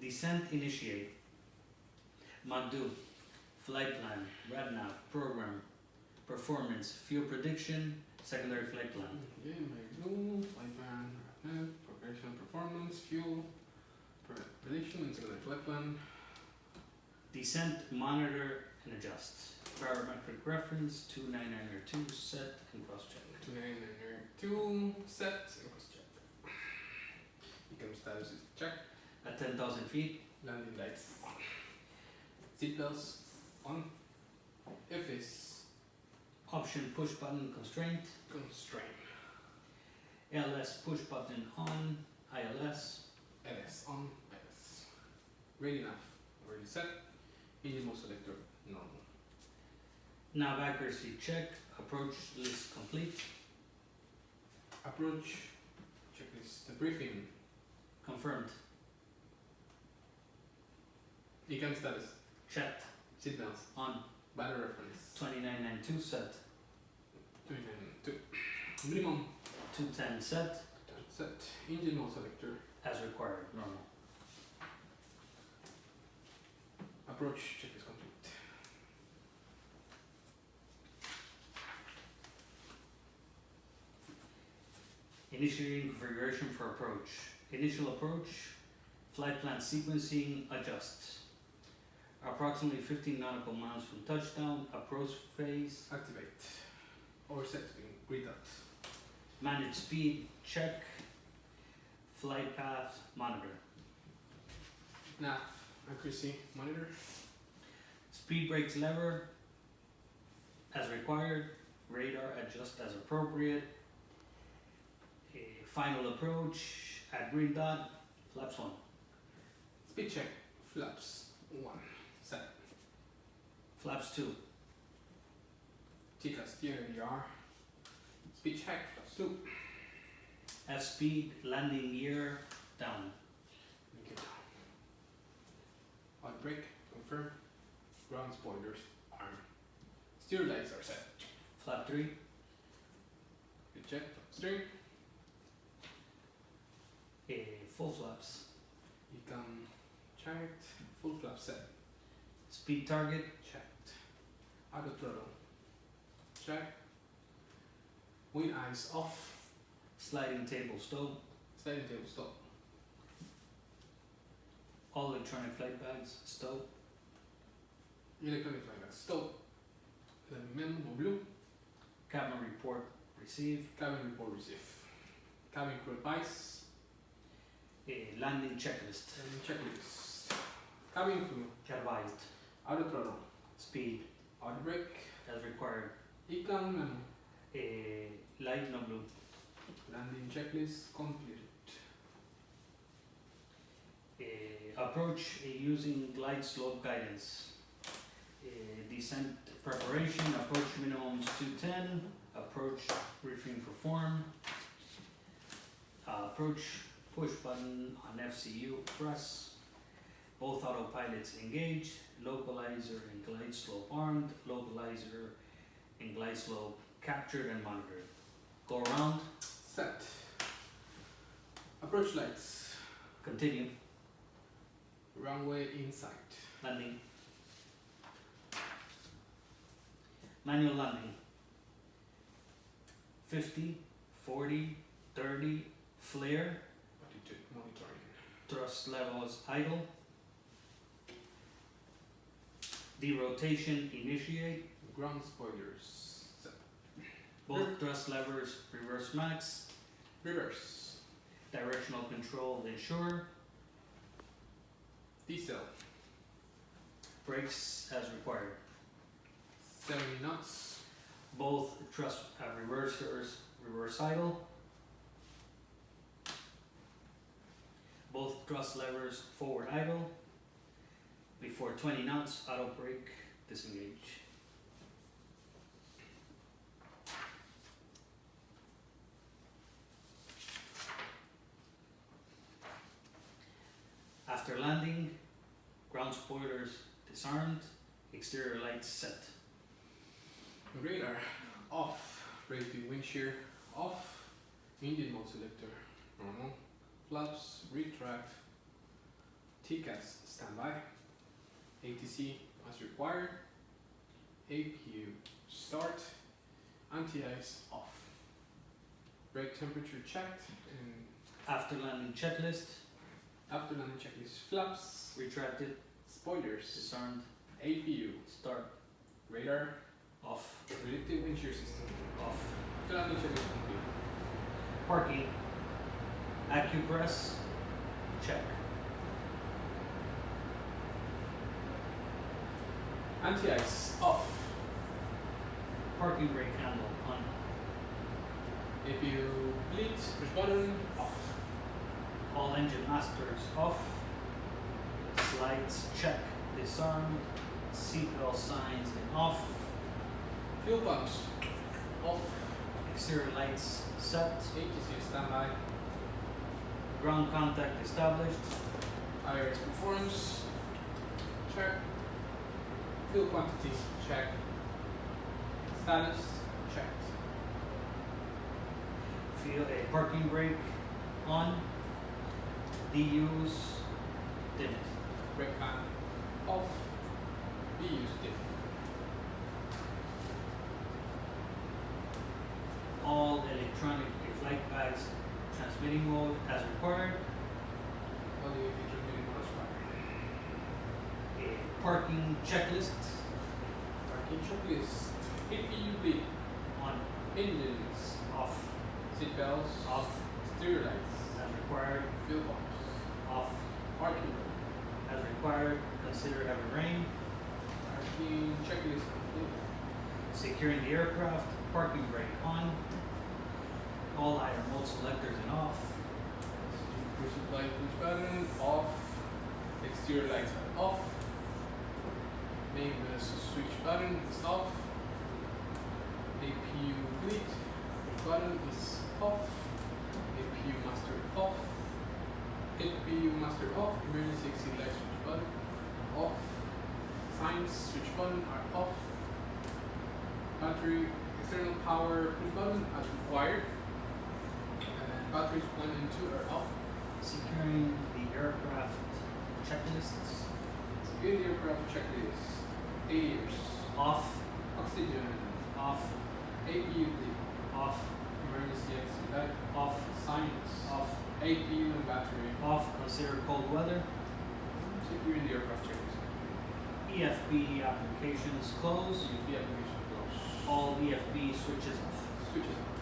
Descent initiate. MACDO. Flight plan. RadNav. Program. Performance. Fuel prediction. Secondary flight plan. Okay, MIRANDA, flight plan, progression, performance, fuel, prediction, and secondary flight plan. Descent, monitor, and adjust. Parametric reference, 29902, set and cross-check. 2 set and cross check. Become status is check. At 10,000 feet, Landing lights. Seatbelts on. If is option push button constraint, constraint. LS push button on, ILS, LS on, LS. Ready enough. Already set. Engine mode selector normal. nav accuracy check, approach list complete, Approach checklist briefing. confirmed, Ecam status. checked, Seatbelts. on, Battery reference. 2992 set, 292. Minimum. 210 set, Set. Engine mode selector. as required, normal. Approach checklist complete. Initiating configuration for approach. Initial approach, flight plan sequencing, adjust. Approximately 15 nautical miles from touchdown, approach phase, Activate. Or set to grid out. manage speed, check, flight path, monitor. Nav accuracy monitor. Speed brakes lever, as required, radar adjust as appropriate. Final approach, at green dot, flaps 1. Speed check. Flaps 1. Set. Flaps 2. TCAS TRDR. Speed check. Flaps 2. F speed, landing gear, down. Make it down. On brake. Confirm. Ground spoilers arm. Steer lights are set. Flap 3. Good check. Flaps 3. Full flaps. Ecam checked. Full flap set. Speed target, Checked. Auto throttle. Check. Wind eyes off. sliding table stow, Sliding table stop. all electronic flight bags, stow, Electronic flight bag stop. Memo blue. cabin report, receive, Cabin report receive. Cabin crew advice. landing checklist, And checklist. Cabin crew. advised, Auto throttle. speed, Auto brake. as required, Ecam memo. light no blue, Landing checklist completed. approach using glide slope guidance, descent preparation, approach minimums 210, approach briefing perform, approach push button on FCU press, both autopilots engaged, localizer and glide slope armed, localizer and glide slope captured and monitored. Go around, Set. Approach lights. continue, Runway in sight. landing, manual landing, 50, 40, 30, flare, Attitude monitoring. thrust levels idle, derotation initiate, Ground spoilers. Set. both thrust levers reverse max, Reverse. directional control ensure, Diesel. brakes as required, 70 knots. both thrust reversers reverse idle, both thrust levers forward idle, before 20 knots auto brake disengage. After landing, ground spoilers disarmed, exterior lights set. Radar off. Rating wind shear off. Engine mode selector normal. Flaps retract. TCAS standby. ATC as required. APU start. Anti-ice off. Brake temperature checked and After landing checklist, after landing checklist flaps. retracted, Spoilers. disarmed, APU. start, Radar. off, Predictive wind shear system. off. After landing checklist complete. Parking, AccuPress, check. Anti-ice off. Parking brake handle on. APU bleed. Push button off. All engine masters off. Slides check, disarmed. Seatbelt signs and off. Fuel pumps off. Exterior lights set. ATC standby. Ground contact established. IRS performance check. Fuel quantity check. Status checked. Feel a parking brake on. DUs dimmed. Brake fan off. BUs dim. All electronic flight bags transmitting mode as required. Audio transmitting mode required. A parking checklist Parking checklist. APU bleed. on. Engines Off. seatbelts Off. exterior lights As required. fuel pumps Off. parking As required. Consider heavy rain. parking checklist complete. Securing the aircraft. Parking brake on. All item mode selectors and off. Cruise supply push button off. Exterior lights are off. Main bus switch button is off. APU bleed push button is off. APU master off. APU master off. Emergency exit light switch button off. Signs switch button are off. Battery external power push button as required. And batteries 1 and 2 are off. Securing the aircraft checklists. Security aircraft checklist. Airs. Off. Oxygen. Off. APU bleed. Off. Emergency exit light. Off. Signs. Off. APU and battery. Off. Consider cold weather. Securing the aircraft checklist. EFB applications closed. USB application close. All EFB switches off. Switches off.